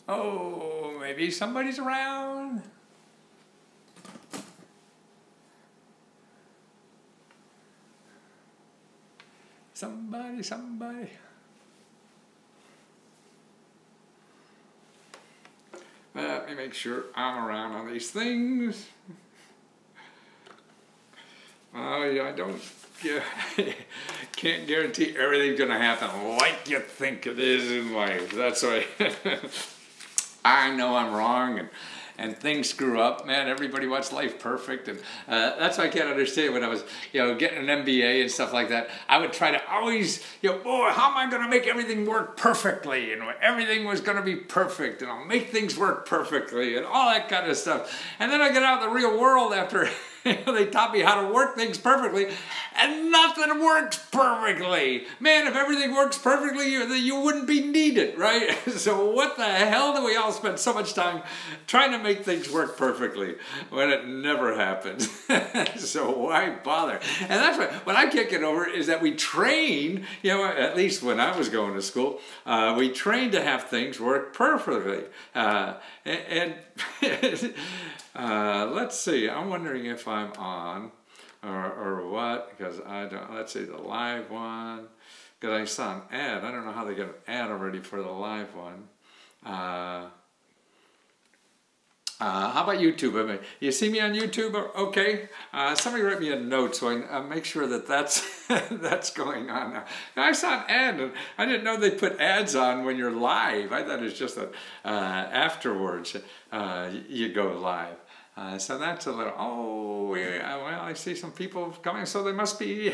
Oh, maybe somebody's around. Somebody. Let me make sure I'm around on these things. I don't, can't guarantee everything's going to happen like you think it is in life. That's why I know I'm wrong and things screw up. Man, everybody wants life perfect. And that's why I can't understand when I was, getting an MBA and stuff like that. I would try to always, boy, how am I going to make everything work perfectly? And everything was going to be perfect. And I'll make things work perfectly and all that kind of stuff. And then I get out in the real world after they taught me how to work things perfectly, and nothing works perfectly. Man, if everything works perfectly, you wouldn't be needed, right? So what the hell do we all spend so much time trying to make things work perfectly when it never happens? So why bother? And that's what I can't get over is that we train, at least when I was going to school, we trained to have things work perfectly. Let's see, I'm wondering if I'm on or what, because I don't, let's see, the live one, because I saw an ad. I don't know how they get an ad already for the live one. How about YouTube? I mean, you see me on YouTube? Okay. Somebody write me a note so I make sure that that's, that's going on now. I saw an ad and I didn't know they put ads on when you're live. I thought it was just that afterwards you go live. So that's a little, oh, yeah, well, I see some people coming, so they must be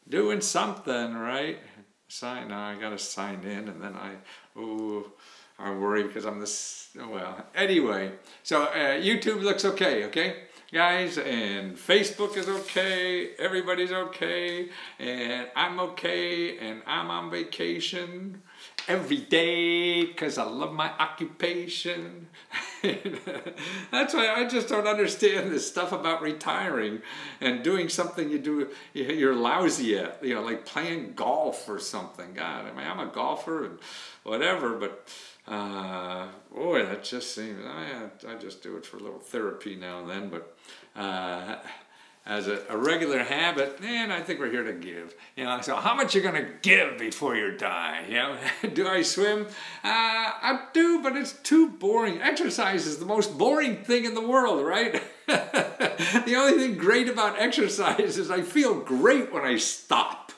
doing something, right? I got to sign in, and then I worry because I'm this, well, anyway. So YouTube looks okay, guys, and Facebook is okay, everybody's okay, and I'm okay, and I'm on vacation every day because I love my occupation. That's why I just don't understand this stuff about retiring and doing something you're lousy at, like playing golf or something. God, I mean, I'm a golfer and whatever, but boy, that just seems, I just do it for a little therapy now and then, but as a regular habit, and I think we're here to give. So how much you gonna give before you die? Do I swim? I do, but it's too boring. Exercise is the most boring thing in the world, right? The only thing great about exercise is I feel great when I stop.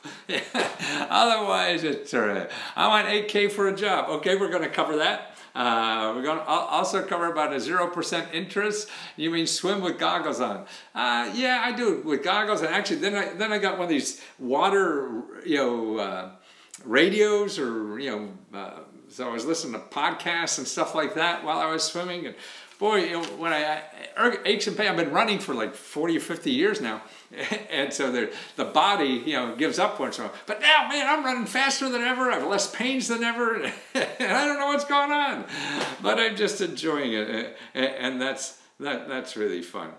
Otherwise, it's I want 8K for a job. Okay, we're gonna cover that. We're going to also cover about a 0% interest. You mean swim with goggles on? Yeah, I do with goggles. And actually, then I got one of these water, radios, or so I was listening to podcasts and stuff like that while I was swimming. And boy, when aches and pains, I've been running for like 40 or 50 years now. And so the body, gives up once in a while. But now, man, I'm running faster than ever. I have less pains than ever. And I don't know what's going on. But I'm just enjoying it. And that's really fun.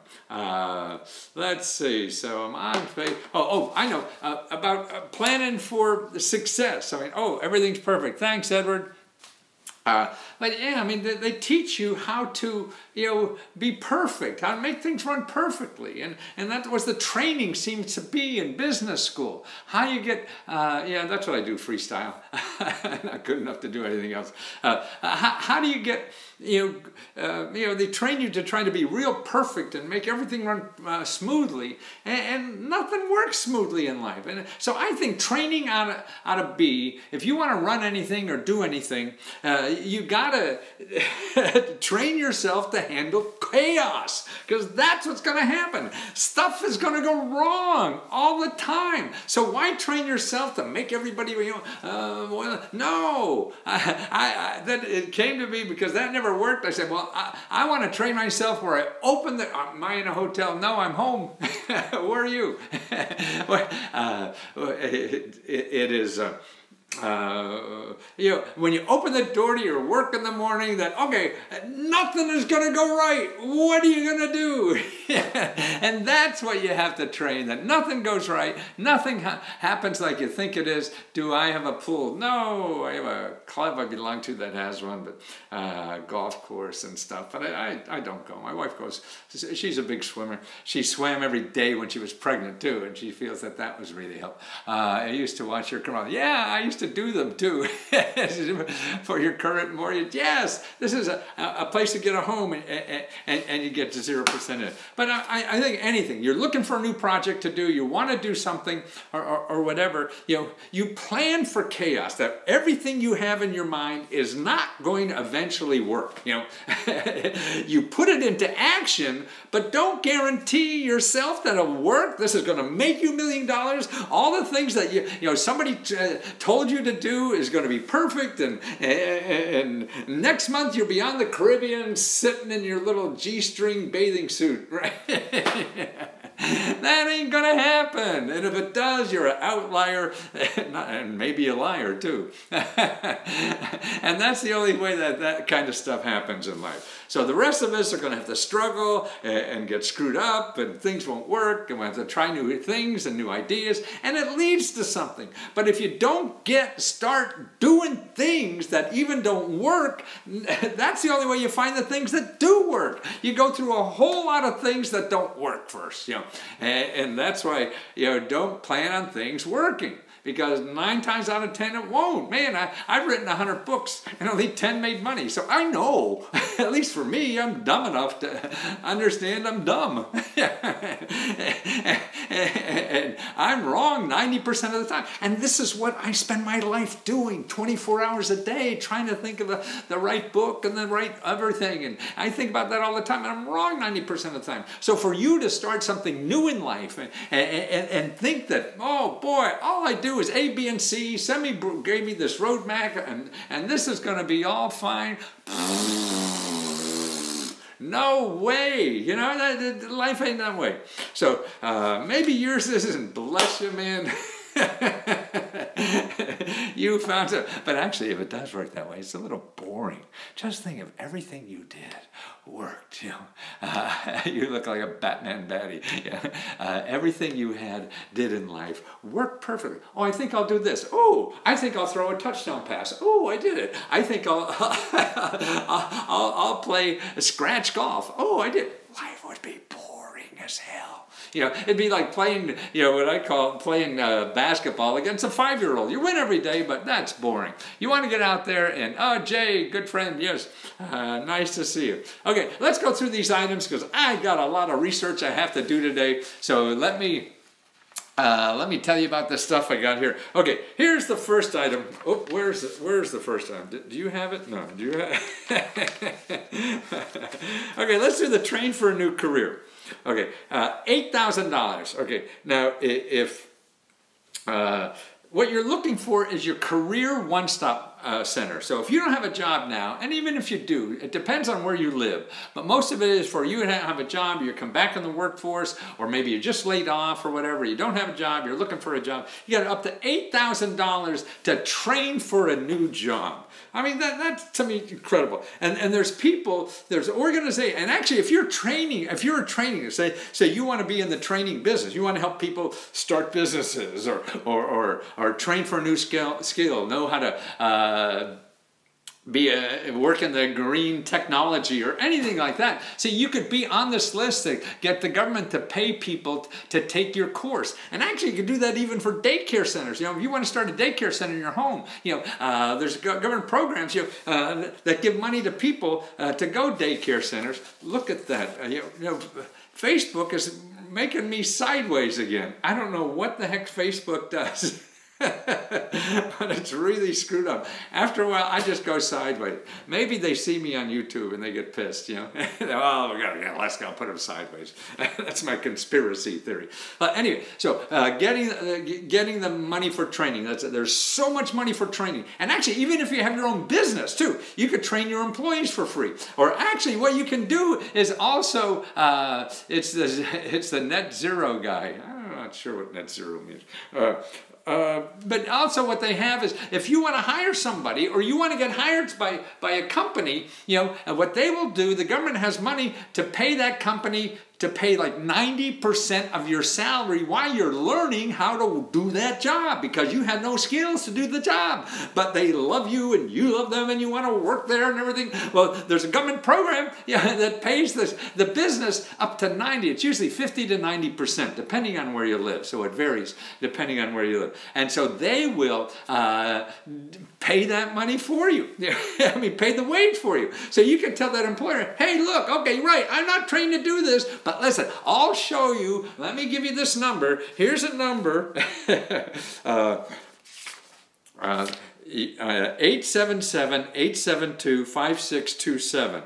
Let's see. So I'm on Facebook. Oh, I know. About planning for success. I mean, everything's perfect. Thanks, Edward. But yeah, I mean, they teach you how to, be perfect, how to make things run perfectly. And that was the training seems to be in business school. How you get, yeah, that's what I do, freestyle. I'm not good enough to do anything else. How do you get, they train you to try to be real perfect and make everything run smoothly. And nothing works smoothly in life. And so I think training ought to be, if you want to run anything or do anything, you gotta train yourself to handle chaos, because that's what's going to happen. Stuff is going to go wrong all the time. So why train yourself to make everybody, well, no. That it came to me because that never worked. I said, well, I want to train myself where I open the, am I in a hotel? No, I'm home. Where are you? It is, when you open the door to your work in the morning, that, okay, nothing is going to go right. What are you going to do? And that's what you have to train, that nothing goes right. Nothing happens like you think it is. Do I have a pool? No, I have a club I belong to that has one, but golf course and stuff. But I don't go. My wife goes. She's a big swimmer. She swam every day when she was pregnant too, and she feels that that was really help. I used to watch her come out. Yeah, I used to do them too. For your current mortgage, yes, this is a place to get a home, and you get to 0% in it. But I think anything, you're looking for a new project to do, you want to do something or whatever, you plan for chaos, that everything you have in your mind is not going to eventually work. You put it into action, but don't guarantee yourself that it'll work. This is going to make you $1 million. All the things that somebody told you to do is going to be perfect, and next month you'll be on the Caribbean sitting in your little G-string bathing suit, right? That ain't gonna happen, and if it does, you're an outlier, and maybe a liar too. And that's the only way that kind of stuff happens in life. So the rest of us are gonna have to struggle and get screwed up, and things won't work, and we'll have to try new things and new ideas, and it leads to something. But if you don't start doing things that even don't work, that's the only way you find the things that do work. You go through a whole lot of things that don't work first, and that's why, don't plan on things working. Because 9 times out of 10 it won't. Man, I've written 100 books and only 10 made money. So I know, at least for me, I'm dumb enough to understand I'm dumb. And I'm wrong 90% of the time. And this is what I spend my life doing, 24 hours a day, trying to think of the right book and the right everything. And I think about that all the time, and I'm wrong 90% of the time. So for you to start something new in life and think that, oh boy, all I do is A, B, and C. Semi gave me this roadmap, and this is going to be all fine. No way, life ain't that way. So maybe yours isn't. Bless you, man. You found it. But actually, if it does work that way, it's a little boring. Just think of everything you did worked. You look like a Batman baddie. Everything you did in life worked perfectly. Oh, I think I'll do this. Oh, I think I'll throw a touchdown pass. Oh, I did it. I think I'll play scratch golf. Oh, I did. Life would be boring as hell. It'd be like playing, what I call playing basketball against a 5-year-old. You win every day, but that's boring. You want to get out there and, oh, Jay, good friend, yes, nice to see you. Okay, let's go through these items because I got a lot of research I have to do today. So let me tell you about the stuff I got here. Okay, here's the first item. Oh, where's the first item? Do you have it? No, do you have it? Okay, let's do the train for a new career. Okay, $8,000. Okay, now if what you're looking for is your career one-stop center. So if you don't have a job now, and even if you do, it depends on where you live. But most of it is for you to have a job, you come back in the workforce, or maybe you're just laid off or whatever, you don't have a job, you're looking for a job. You got up to $8,000 to train for a new job. I mean, that's to me incredible. And there's people, there's organizations, and actually if you're training, say you want to be in the training business, you want to help people start businesses or train for a new skill, know how to work in the green technology or anything like that. So you could be on this list to get the government to pay people to take your course. And actually you could do that even for daycare centers. If you want to start a daycare center in your home, there's government programs that give money to people to go daycare centers. Look at that. Facebook is making me sideways again. I don't know what the heck Facebook does. But it's really screwed up. After a while, I just go sideways. Maybe they see me on YouTube and they get pissed, Oh, let's go put them sideways. That's my conspiracy theory. Anyway, so getting the money for training. There's so much money for training. And actually, even if you have your own business too, you could train your employees for free. Or actually, what you can do is also, it's the net zero guy. I'm not sure what net zero means. but also what they have is, if you want to hire somebody or you want to get hired by a company, and what they will do, the government has money to pay that company to pay like 90% of your salary while you're learning how to do that job, because you had no skills to do the job. But they love you and you love them and you want to work there and everything. Well, there's a government program that pays the business up to 90. It's usually 50 to 90%, depending on where you live. So it varies depending on where you live. And so they will pay that money for you. I mean, pay the wage for you. So you can tell that employer, hey, look, okay, right, I'm not trained to do this, but listen, I'll show you. Let me give you this number. Here's a number. 877-872-5627.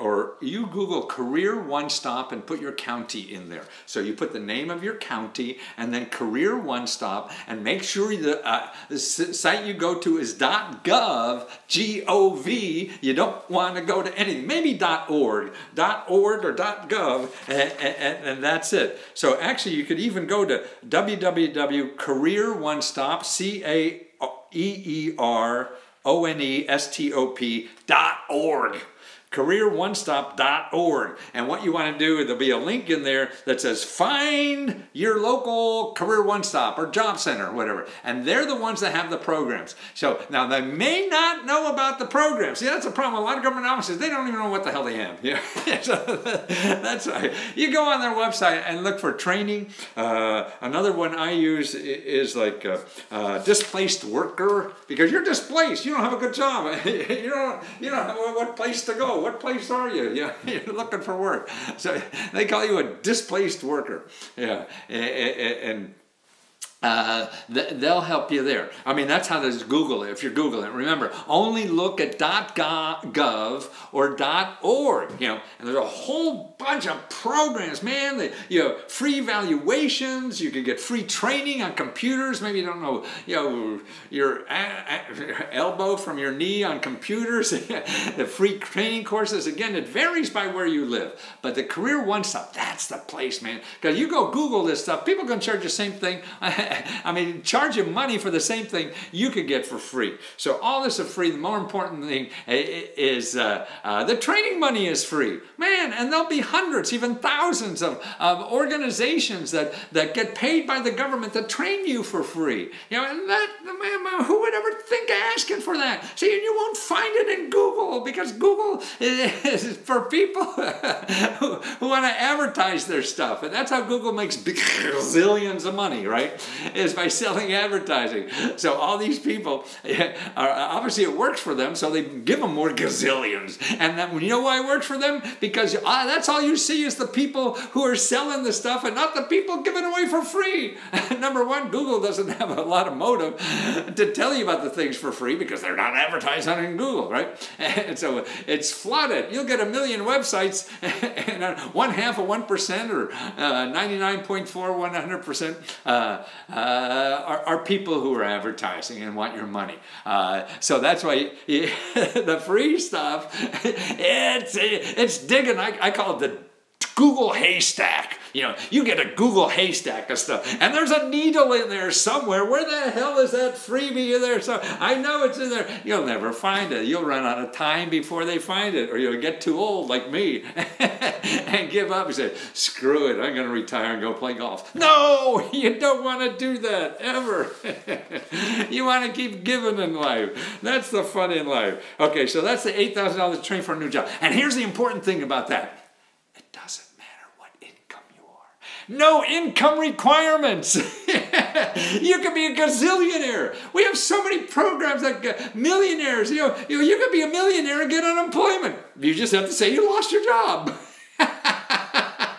Or you Google Career Onestop and put your county in there. So you put the name of your county and then Career Onestop, and make sure the site you go to is .gov, G-O-V. You don't want to go to anything. Maybe .org or .gov, and that's it. So actually you could even go to www.careeronestop, CareerOnestop.org. CareerOnestop.org. And what you want to do, there'll be a link in there that says find your local Career One Stop or Job Center or whatever. And they're the ones that have the programs. So now they may not know about the programs. See, that's a problem. A lot of government offices, they don't even know what the hell they have. So that's right. You go on their website and look for training. Another one I use is like displaced worker, because you're displaced. You don't have a good job. You don't have what place to go. What place are you? You're looking for work. So they call you a displaced worker. Yeah, and they'll help you there. I mean, that's how there's Google it. If you're Googling it, remember, only look at .gov or .org. And there's a whole bunch of programs, man. Free evaluations. You can get free training on computers. Maybe you don't know, your elbow from your knee on computers. The free training courses. Again, it varies by where you live. But the Career One Stop, that's the place, man. Because you go Google this stuff, people are going to charge the same thing. I mean, charge you money for the same thing you could get for free. So all this is free. The more important thing is the training money is free. Man, and there'll be hundreds, even thousands of organizations that get paid by the government to train you for free. And who would ever think of asking for that? See, and you won't find it in Google, because Google is for people who want to advertise their stuff. And that's how Google makes zillions of money, right? Is by selling advertising. So all these people, obviously it works for them, so they give them more gazillions. And then, you know why it works for them? Because that's all you see is the people who are selling the stuff and not the people giving away for free. Number one, Google doesn't have a lot of motive to tell you about the things for free, because they're not advertising in Google, right? And so it's flooded. You'll get 1 million websites, and 0.5% or 99.4, 100% are people who are advertising and want your money. So that's why the free stuff, it's digging. I call it the Google haystack. You get a Google haystack of stuff, and there's a needle in there somewhere. Where the hell is that freebie in there? So I know it's in there. You'll never find it. You'll run out of time before they find it, or you'll get too old like me and give up and say, screw it, I'm going to retire and go play golf. No, you don't want to do that, ever. You want to keep giving in life. That's the fun in life. Okay, so that's the $8,000 to train for a new job. And here's the important thing about that. It doesn't matter what income you are. No income requirements. You could be a gazillionaire. We have so many programs that millionaires, you could be a millionaire and get unemployment. You just have to say you lost your job.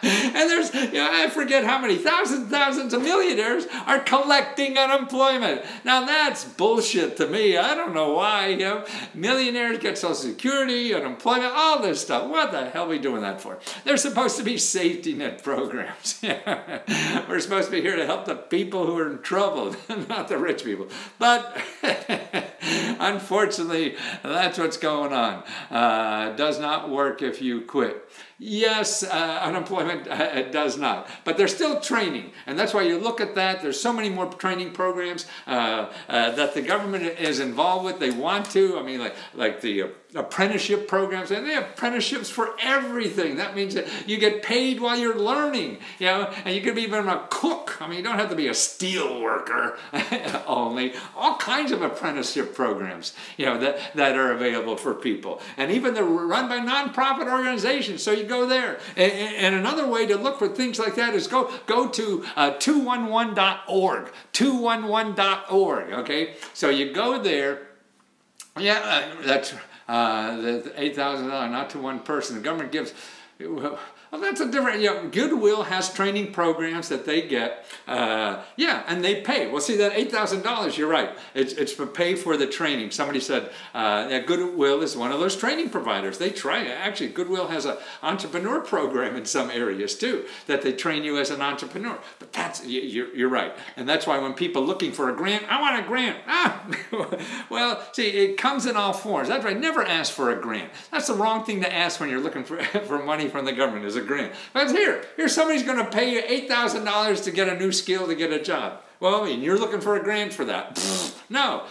And there's, I forget how many thousands of millionaires are collecting unemployment. Now that's bullshit to me. I don't know why. Millionaires get Social Security, unemployment, all this stuff. What the hell are we doing that for? They're supposed to be safety net programs. We're supposed to be here to help the people who are in trouble, not the rich people. But Unfortunately, that's what's going on. Does not work if you quit. Yes, unemployment does not. But there's still training. And that's why you look at that. There's so many more training programs that the government is involved with. They want to. I mean, like the apprenticeship programs. And they have apprenticeships for everything. That means that you get paid while you're learning. You know, and you could be even a cook. I mean, you don't have to be a steel worker only. All kinds of apprenticeship programs, you know, that are available for people. And even they're run by nonprofit organizations. So you go there. And another way to look for things like that is go to 211.org. 211.org, okay? So you go there. Yeah, that's the $8,000, not to one person. The government gives... Well, that's a different, you know, Goodwill has training programs that they get, yeah, and they pay. Well, see, that $8,000, you're right. It's for pay for the training. Somebody said that Goodwill is one of those training providers. They try, actually, Goodwill has an entrepreneur program in some areas, too, that they train you as an entrepreneur. But that's, you're right. And that's why when people looking for a grant, I want a grant. Well, see, it comes in all forms. That's right, never ask for a grant. That's the wrong thing to ask when you're looking for money from the government, is a grant. But here somebody's going to pay you $8,000 to get a new skill, to get a job. Well, I mean, you're looking for a grant for that. No.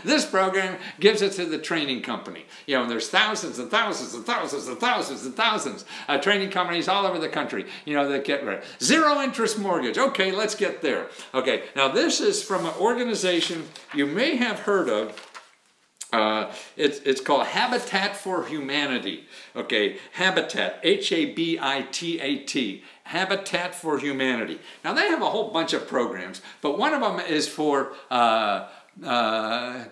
This program gives it to the training company. You know, and there's thousands and thousands and thousands and thousands and thousands of training companies all over the country, you know, that get ready. Zero interest mortgage. Okay, let's get there. Okay, now this is from an organization you may have heard of. It's called Habitat for Humanity. Okay, Habitat, H-A-B-I-T-A-T, Habitat for Humanity. Now they have a whole bunch of programs, but one of them is for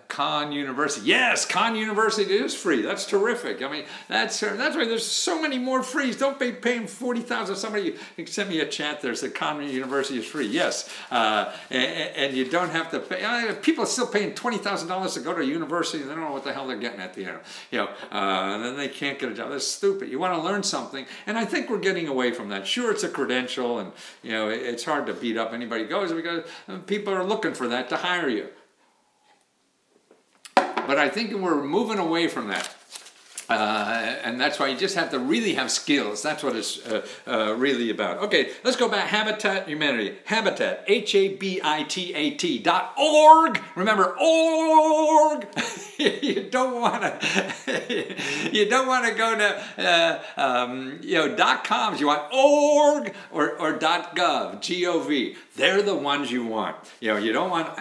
Khan University. Yes, Khan University is free. That's terrific. I mean, that's why there's so many more frees. Don't be paying $40,000. Somebody sent me a chat there said Khan University is free. Yes, and you don't have to pay. People are still paying $20,000 to go to a university and they don't know what the hell they're getting at the end. You know, and then they can't get a job. That's stupid. You want to learn something, and I think we're getting away from that. Sure, it's a credential, and you know it's hard to beat up anybody who goes because people are looking for that to hire you. But I think we're moving away from that. And that's why you just have to really have skills. That's what it's really about. Okay, let's go back. Habitat Humanity. Habitat, Habitat.org. Remember, org. You don't want to. You don't want to go to you know, .coms. You want org or .gov. G-O-V. They're the ones you want. You know, you don't want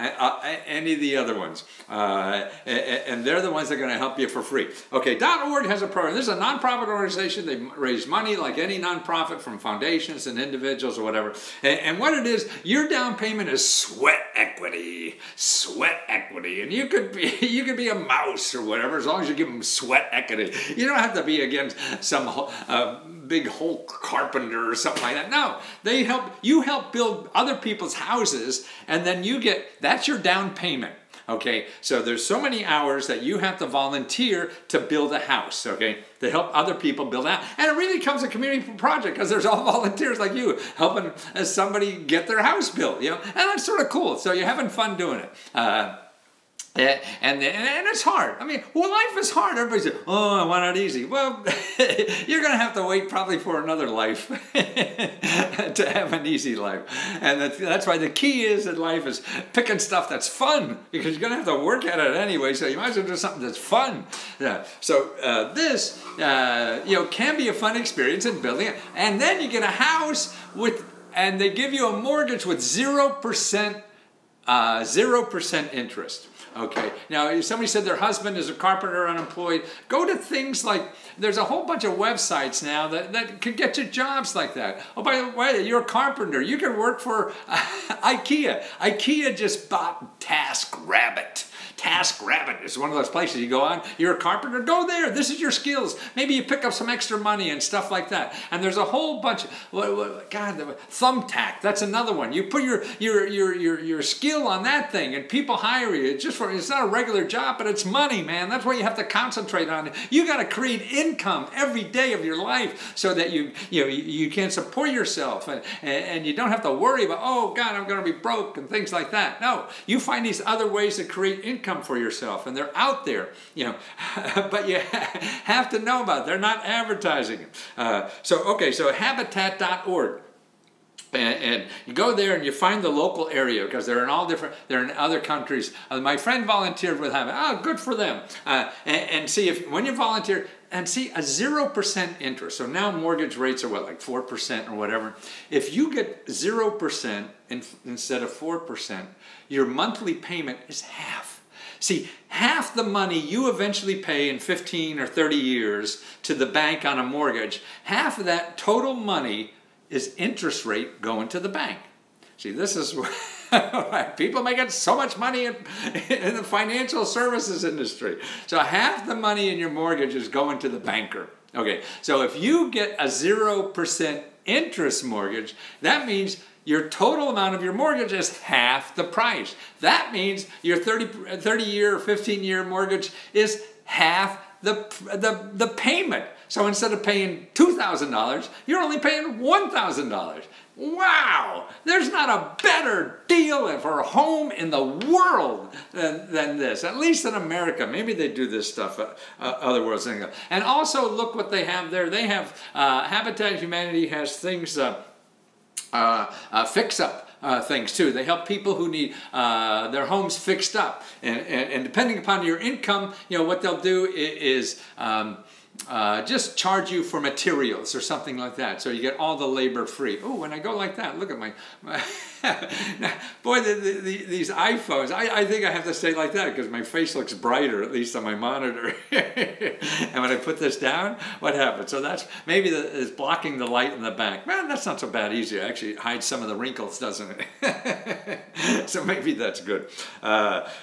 any of the other ones. And they're the ones that are going to help you for free. Okay, .org has a program. This is a nonprofit organization. They raise money like any nonprofit from foundations and individuals or whatever. And what it is, your down payment is sweat equity. Sweat equity. And you could be a mouse or whatever as long as you give them sweat equity. You don't have to be against some big Hulk carpenter or something like that. No, they help build other people's houses, and then you get, that's your down payment. Okay, so there's so many hours that you have to volunteer to build a house, okay, to help other people build out. And it really becomes a community project because there's all volunteers like you helping somebody get their house built, you know, and that's sort of cool. So you're having fun doing it. And it's hard. I mean, well, life is hard. Everybody says, oh, I want it easy. Well, you're going to have to wait probably for another life to have an easy life. And that's why the key is in life is picking stuff that's fun, because you're going to have to work at it anyway, so you might as well do something that's fun. Yeah. So this, you know, can be a fun experience in building it. And then you get a house and they give you a mortgage with 0% interest. Okay, now somebody said their husband is a carpenter, unemployed. Go to things like, there's a whole bunch of websites now that could get you jobs like that. Oh, by the way, you're a carpenter. You can work for IKEA. IKEA just bought TaskRabbit. TaskRabbit is one of those places you go on. You're a carpenter, go there. This is your skills. Maybe you pick up some extra money and stuff like that. And there's a whole bunch of, God, Thumbtack, that's another one. You put your skill on that thing and people hire you. It's not a regular job, but it's money, man. That's what you have to concentrate on. You got to create income every day of your life so that you can support yourself and you don't have to worry about, oh God, I'm going to be broke and things like that. No, you find these other ways to create income income for yourself, and they're out there, you know, but you have to know about it. They're not advertising it. So habitat.org. And you go there and you find the local area, because they're in other countries. My friend volunteered with Habitat. Oh, good for them. And see, if when you volunteer, and see a 0% interest. So now mortgage rates are what, like 4% or whatever. If you get 0% instead of 4%, your monthly payment is half. See, half the money you eventually pay in 15 or 30 years to the bank on a mortgage, half of that total money is interest rate going to the bank. See, this is why people making so much money in the financial services industry. So half the money in your mortgage is going to the banker. Okay, so if you get a 0% interest mortgage, that means your total amount of your mortgage is half the price. That means your 30-year or 15-year mortgage is half the payment. So instead of paying $2,000, you're only paying $1,000. Wow! There's not a better deal for a home in the world than this. At least in America. Maybe they do this stuff other worlds. And also look what they have there. They have Habitat Humanity has things fix up. Things too. They help people who need their homes fixed up, and depending upon your income, you know what they'll do is just charge you for materials or something like that, so you get all the labor free. Oh, when I go like that, look at my boy, these iPhones. I think I have to stay like that because my face looks brighter, at least on my monitor. And when I put this down, what happens? So that's maybe it's blocking the light in the back. Man, that's not so bad either. Actually, it hides some of the wrinkles, doesn't it? So maybe that's good.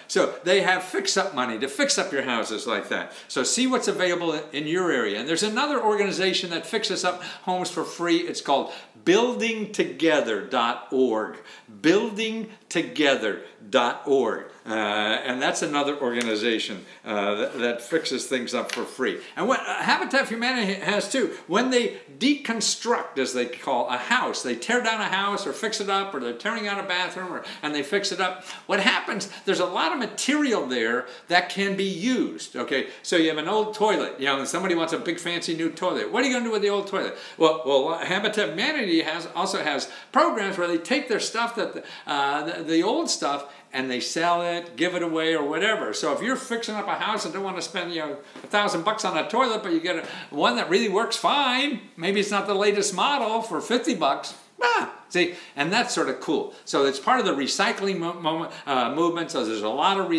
So they have fix-up money to fix up your houses like that. So see what's available in your area. And there's another organization that fixes up homes for free. It's called buildingtogether.org. buildingtogether.org. And that's another organization that fixes things up for free. And what Habitat for Humanity has too, when they deconstruct, as they call a house, they tear down a house or fix it up, or they're tearing out a bathroom and they fix it up, what happens, there's a lot of material there that can be used. Okay, so you have an old toilet, you know, and somebody wants a big fancy new toilet. What are you going to do with the old toilet? Well, Habitat for Humanity also has programs where they take their stuff, that the old stuff, and they sell it, give it away, or whatever. So if you're fixing up a house and don't want to spend, you know, $1,000 on a toilet, but you get one that really works fine, maybe it's not the latest model, for $50, see, and that's sort of cool. So it's part of the recycling movement. So there's a lot of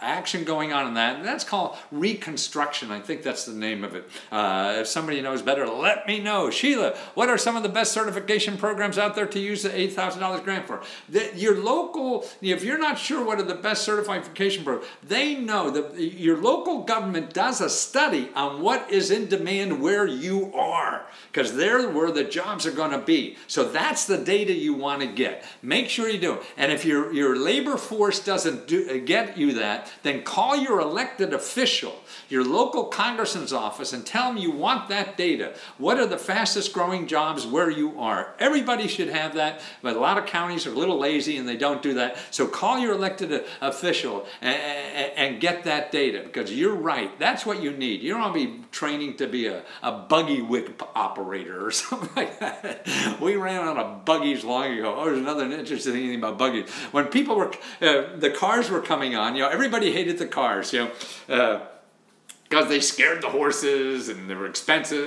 action going on in that, and that's called reconstruction. I think that's the name of it. If somebody knows better, let me know. Sheila, what are some of the best certification programs out there to use the $8,000 grant for? Your local, if you're not sure what are the best certification programs, they know that your local government does a study on what is in demand where you are, because they're where the jobs are going to be. So that's the data you want to get. Make sure you do. And if your labor force doesn't get you that, then call your elected official, your local congressman's office, and tell them you want that data. What are the fastest growing jobs where you are? Everybody should have that, but a lot of counties are a little lazy and they don't do that. So call your elected official and get that data, because you're right. That's what you need. You don't want to be training to be a buggy whip operator or something like that. We ran out of buggies long ago. Oh, there's another interesting thing about buggies. When people were, the cars were coming on, you know, everybody hated the cars, you know, because they scared the horses and they were expensive.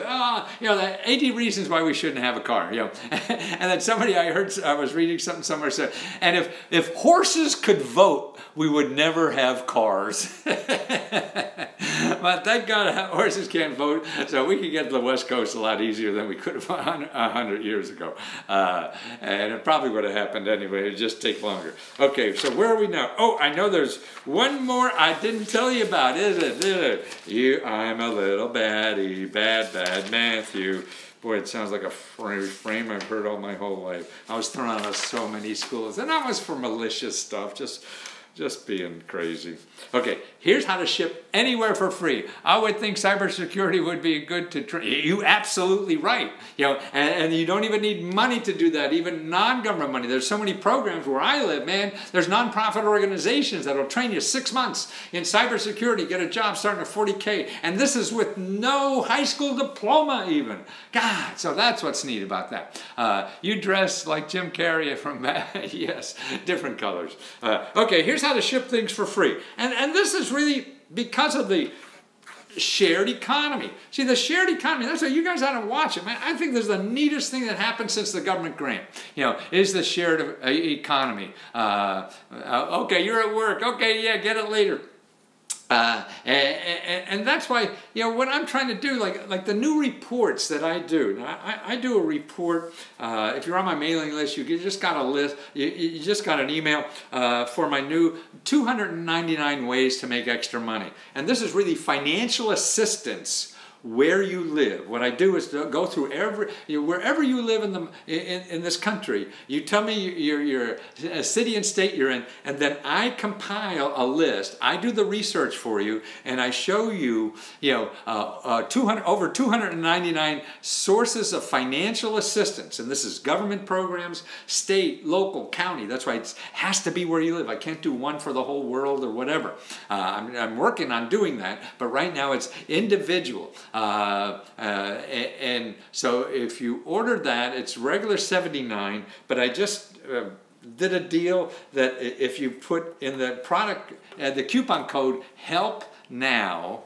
You know, 80 reasons why we shouldn't have a car, you know. And then somebody, I was reading something somewhere, said, and if horses could vote, we would never have cars. But thank God horses can't vote, so we can get to the West Coast a lot easier than we could have 100 years ago. And it probably would have happened anyway. It would just take longer. Okay, so where are we now? Oh, I know there's one more I didn't tell you about, is it? I'm a little baddie, bad Matthew. Boy, it sounds like a refrain I've heard all my whole life. I was thrown out of so many schools, and that was for malicious stuff, just Just being crazy. Okay, here's how to ship anywhere for free. I would think cybersecurity would be good to train. You absolutely right. And you don't even need money to do that, even non-government money. There's so many programs where I live, man. There's nonprofit organizations that'll train you 6 months in cybersecurity, get a job starting at $40K. And this is with no high school diploma even. God, so that's what's neat about that. You dress like Jim Carrey from, yes, different colors. Okay, here's how to ship things for free. And this is really because of the shared economy. See, the shared economy, that's what you guys ought to watch it, man. I think this is the neatest thing that happened since the government grant, is the shared economy. Okay, you're at work. Okay, yeah, get it later. And that's why, what I'm trying to do, like the new reports that I do. Now, I do a report. If you're on my mailing list, you just got a list. You just got an email for my new 299 ways to make extra money. And this is really financial assistance where you live. What I do is to go through wherever you live in this country. You tell me your city and state you're in, and then I compile a list. I do the research for you, and I show you, over 299 sources of financial assistance. And this is government programs, state, local, county. That's why it has to be where you live. I can't do one for the whole world or whatever. I'm working on doing that, but right now it's individual. And so if you ordered that, it's regular $79, but I just did a deal that if you put in the product, the coupon code HELP NOW,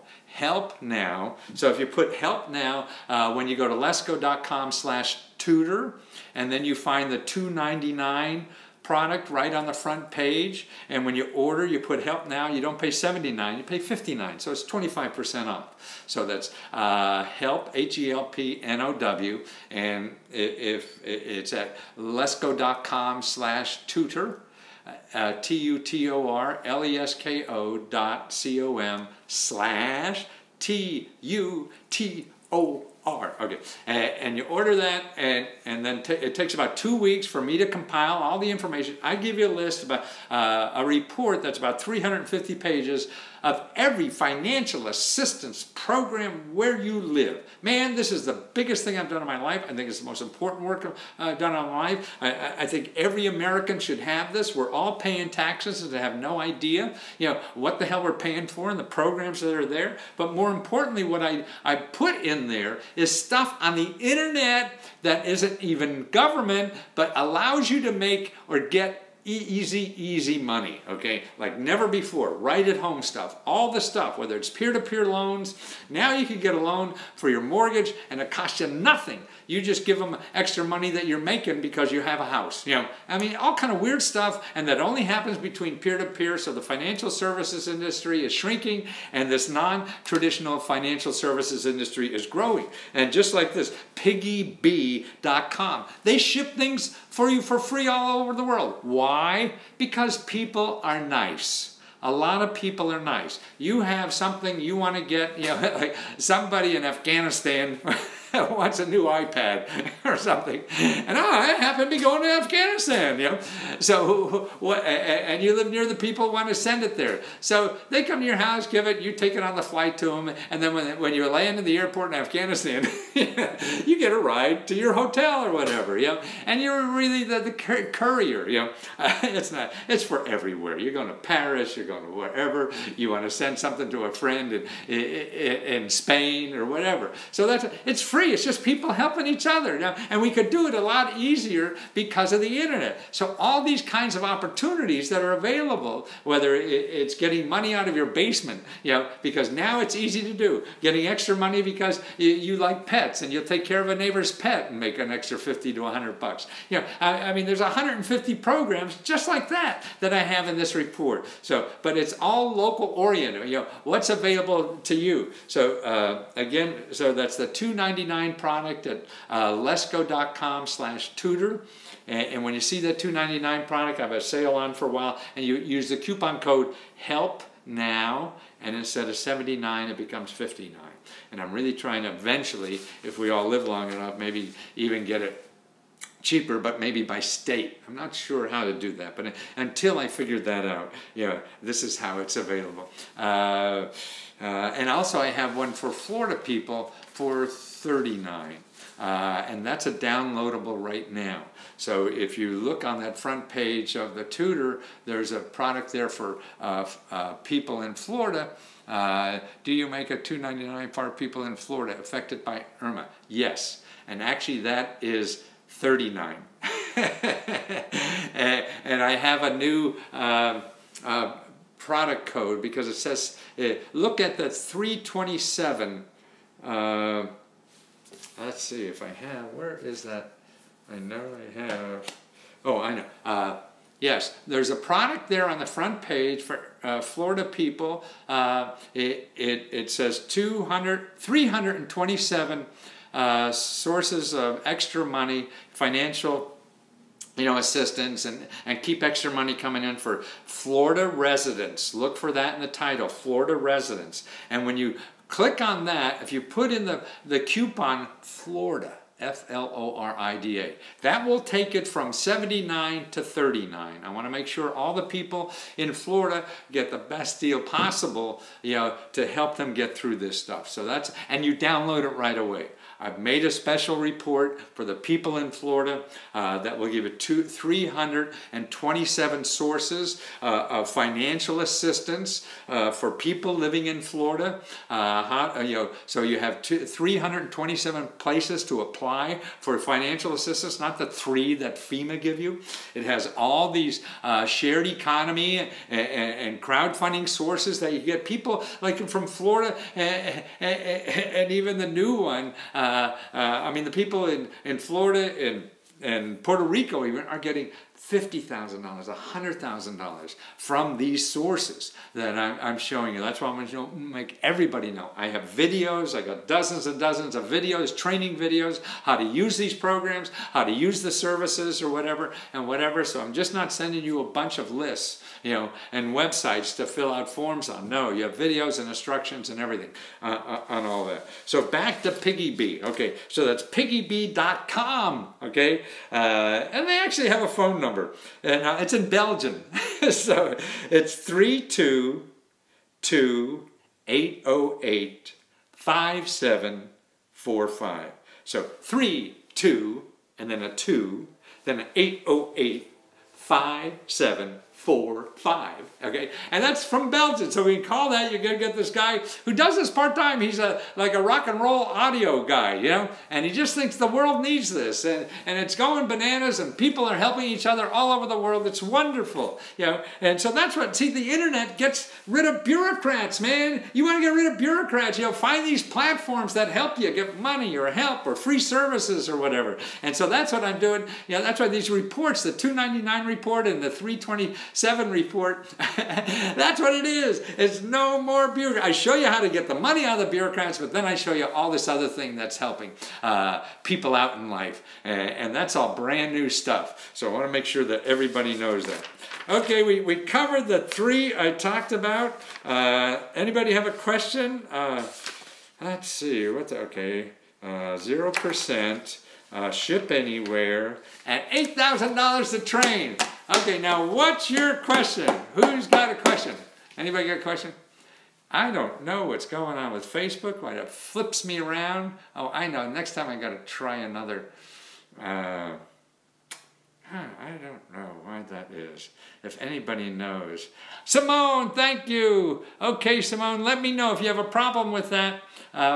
so if you put HELP NOW, when you go to lesco.com/tutor, and then you find the $2.99 product right on the front page, and when you order, you put HELP NOW, you don't pay $79, you pay $59, so it's 25% off. So that's HELP, HELPNOW, and if it's at lesco.com/tutor, TUTOR/LESKO.com/TUTOR. Okay, and you order that, and then it takes about 2 weeks for me to compile all the information. I give you a list, about a report that's about 350 pages of every financial assistance program where you live. Man, this is the biggest thing I've done in my life. I think it's the most important work I've done in my life. I think every American should have this. We're all paying taxes and have no idea, what the hell we're paying for and the programs that are there. But more importantly, what I put in there is stuff on the internet that isn't even government, but allows you to make or get easy money, okay? Like never before. Right at home stuff. All the stuff, whether it's peer-to-peer loans. Now you can get a loan for your mortgage and it costs you nothing. You just give them extra money that you're making because you have a house. I mean, all kind of weird stuff, and that only happens between peer-to-peer. So the financial services industry is shrinking, and this non-traditional financial services industry is growing. And just like this, PiggyBe.com. They ship things for you for free all over the world. Why? Because people are nice. A lot of people are nice. You have something you want to get, like somebody in Afghanistan wants a new iPad or something, and I happen to be going to Afghanistan, So, and you live near the people who want to send it there. So they come to your house, give it, you take it on the flight to them, and then when you land in the airport in Afghanistan, you get a ride to your hotel or whatever, And you're really the courier, it's for everywhere. You're going to Paris, you're going to wherever, you want to send something to a friend in Spain or whatever. So it's free. It's just people helping each other. And we could do it a lot easier because of the internet. So all these kinds of opportunities that are available, whether it's getting money out of your basement, because now it's easy to do. Getting extra money because you like pets and you'll take care of a neighbor's pet and make an extra $50 to $100. I mean, there's 150 programs just like that I have in this report. So, but it's all local oriented. What's available to you? So again, so that's the $2.99 product at lesco.com/tutor. And when you see that $2.99 product, I have a sale on for a while, and you use the coupon code HELP NOW, and instead of $79, it becomes $59. And I'm really trying to eventually, if we all live long enough, maybe even get it cheaper, but maybe by state. I'm not sure how to do that, but until I figured that out, this is how it's available. And also I have one for Florida people for $39. And that's a downloadable right now. So if you look on that front page of the tutor, there's a product there for people in Florida. Do you make a $2.99 for people in Florida affected by Irma? Yes. And actually that is $39. And I have a new product code because it says, look at the 327. Let's see if I have, where is that? I know I have, oh, I know. Yes, there's a product there on the front page for Florida people. It says 327 sources of extra money, financial assistance, and keep extra money coming in for Florida residents. Look for that in the title, Florida residents. And when you click on that, if you put in the coupon Florida, Florida, that will take it from $79 to $39. I want to make sure all the people in Florida get the best deal possible, to help them get through this stuff. So and you download it right away. I've made a special report for the people in Florida that will give it 327 sources of financial assistance for people living in Florida. So you have 327 places to apply for financial assistance, not the 3 that FEMA give you. It has all these shared economy and crowdfunding sources that you get people like from Florida and even the new one. I mean, the people in Florida and Puerto Rico even are getting $50,000, $100,000 from these sources that I'm showing you. That's why I'm going to make everybody know. I have videos. I got dozens and dozens of videos, training videos, how to use these programs, how to use the services or whatever. So I'm just not sending you a bunch of lists, and websites to fill out forms on. No, you have videos and instructions and everything on all that. So back to Piggy Be. Okay, so that's piggybee.com. Okay, and they actually have a phone number. And it's in Belgian. So it's 322-808-5745. So 32 and then a 2, then an 808-5745. Okay, and that's from Belgium. So we can call that. You're gonna get this guy who does this part-time. He's like a rock and roll audio guy, and he just thinks the world needs this, and it's going bananas, and people are helping each other all over the world. It's wonderful, and so that's what, see, the internet gets rid of bureaucrats, man. You want to get rid of bureaucrats, find these platforms that help you get money or help or free services or whatever. And so that's what I'm doing. That's why these reports, the 299 report and the 327 report, that's what it is. It's no more bureaucrats. I show you how to get the money out of the bureaucrats, but then I show you all this other thing that's helping people out in life. And that's all brand new stuff. So I want to make sure that everybody knows that. Okay, we covered the 3 I talked about. Anybody have a question? Let's see. 0%. Ship anywhere at $8,000 to train. Okay, now what's your question? Who's got a question? Anybody got a question? I don't know what's going on with Facebook, why it flips me around. Oh, I know. Next time I got to try another. I don't know why that is. If anybody knows. Simone, thank you. Okay, Simone, let me know if you have a problem with that.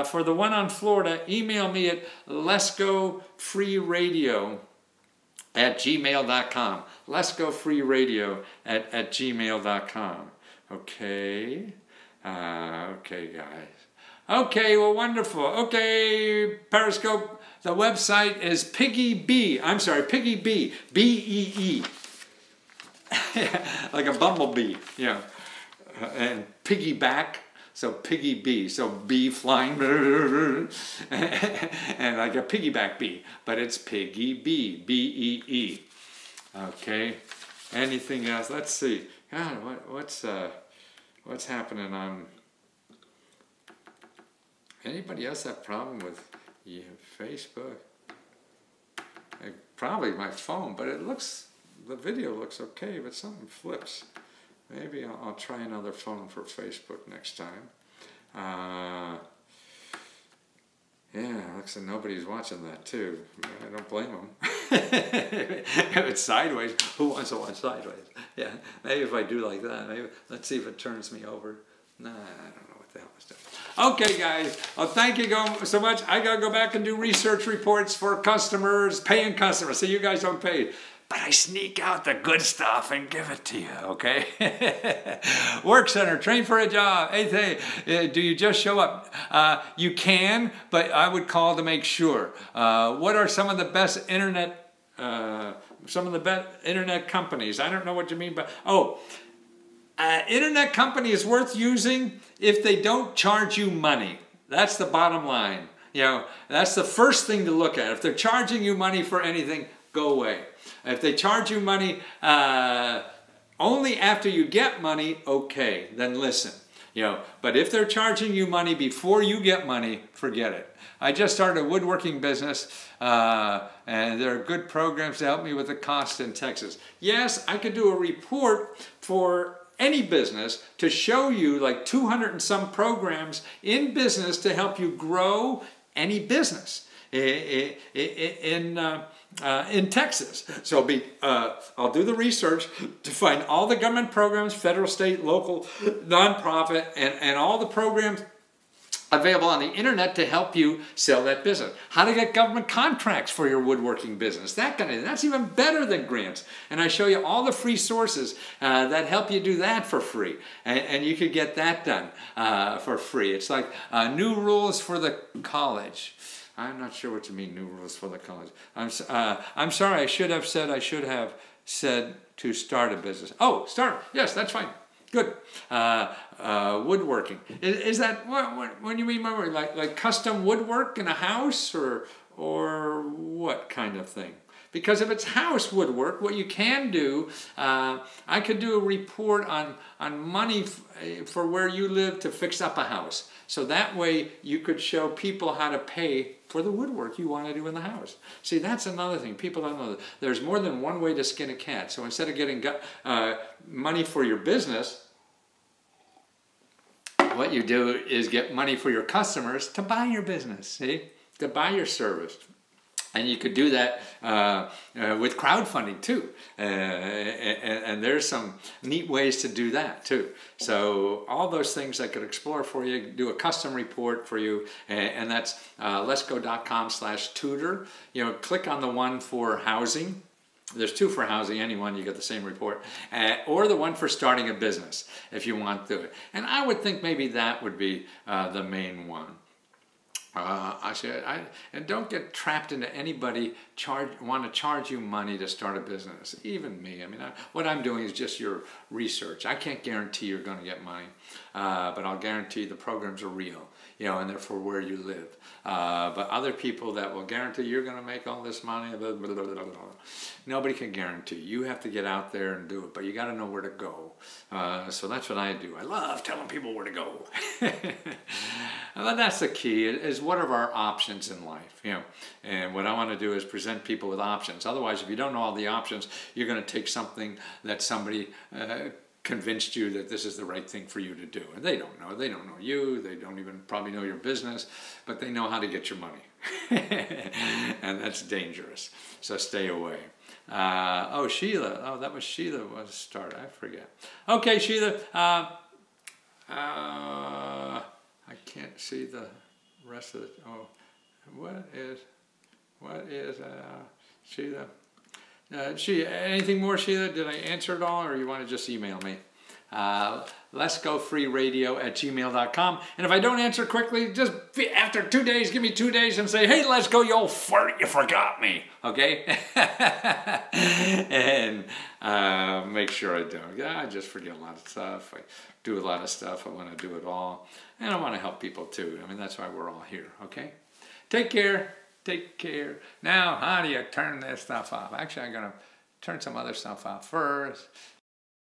For the one on Florida, email me at letsgofreeradio@gmail.com. letsgofreeradio@gmail.com. Okay. Okay, guys. Okay, well, wonderful. Okay, Periscope. The website is Piggy Be. I'm sorry, Piggy Be. B-E-E. Like a bumblebee, and piggyback. So Piggy Be, so bee flying, and like a piggyback bee, but it's Piggy Be, B-E-E. Okay, anything else? Let's see. God, what's happening on? Anybody else have a problem with Facebook? probably my phone, but the video looks okay, but something flips. Maybe I'll try another phone for Facebook next time. Yeah, looks like nobody's watching that too. I don't blame them. If it's sideways, who wants to watch sideways? Yeah, maybe if I do like that, maybe let's see if it turns me over. Nah, I don't know what the hell it's doing. Okay, guys. Well, thank you so much. I gotta go back and do research reports for customers, paying customers. So you guys don't pay. But I sneak out the good stuff and give it to you, okay? Work center, train for a job. Hey, do you just show up? You can, but I would call to make sure. What are some of the best internet companies? I don't know what you mean by, internet company is worth using if they don't charge you money. That's the bottom line. You know, that's the first thing to look at. If they're charging you money for anything, go away. If they charge you money only after you get money, okay, then listen. You know, but if they're charging you money before you get money, forget it. I just started a woodworking business, and there are good programs to help me with the cost in Texas. Yes, I could do a report for any business to show you like 200 and some programs in business to help you grow any business in Texas. So I'll do the research to find all the government programs, federal, state, local, nonprofit, and all the programs available on the internet to help you sell that business. How to get government contracts for your woodworking business, that kind of thing. That's even better than grants. And I show you all the free sources that help you do that for free. And you could get that done for free. It's like new rules for the college. I'm not sure what you mean, new rules for the college. I'm sorry, I should have said to start a business. Oh, start. Yes, that's fine. Good. Woodworking. Is that what you mean by like custom woodwork in a house or what kind of thing? Because if it's house woodwork, what you can do, I could do a report on money for where you live to fix up a house. So that way you could show people how to pay for the woodwork you want to do in the house. See, that's another thing. People don't know that. There's more than one way to skin a cat. So instead of getting money for your business, what you do is get money for your customers to buy your business, see? To buy your service. And you could do that with crowdfunding too. And there's some neat ways to do that too. So all those things I could explore for you, do a custom report for you, and that's letsgo.com/tutor. You know, click on the one for housing. There's two for housing, any one, you get the same report. Or the one for starting a business, if you want to do it. And I would think maybe that would be the main one. And don't get trapped into anybody want to charge you money to start a business. Even me. I mean, what I'm doing is just your research. I can't guarantee you're going to get money, but I'll guarantee the programs are real, you know, and they're for where you live. But other people that will guarantee you're going to make all this money, blah, blah, blah, blah, blah. Nobody can guarantee. You have to get out there and do it, but you got to know where to go. So that's what I do. I love telling people where to go. Well, that's the key, is what are our options in life, you know? And what I want to do is present people with options. Otherwise, if you don't know all the options, you're going to take something that somebody convinced you that this is the right thing for you to do. And they don't know. They don't know you. They don't even probably know your business, but they know how to get your money. And that's dangerous. So stay away. Oh, Sheila. Oh, that was Sheila was start. I forget. Okay, Sheila. I can't see the rest of it. Oh, what is Sheila? Anything more, Sheila? Did I answer it all, or you want to just email me? letsgofreeradio@gmail.com. And if I don't answer quickly, just after 2 days, give me 2 days and say, hey, let's go, you old fart, you forgot me. Okay? And make sure I don't. I just forget a lot of stuff. I do a lot of stuff. I want to do it all. And I want to help people too. I mean, that's why we're all here. Okay? Take care. Take care. Now, how do you turn this stuff off? Actually, I'm going to turn some other stuff off first.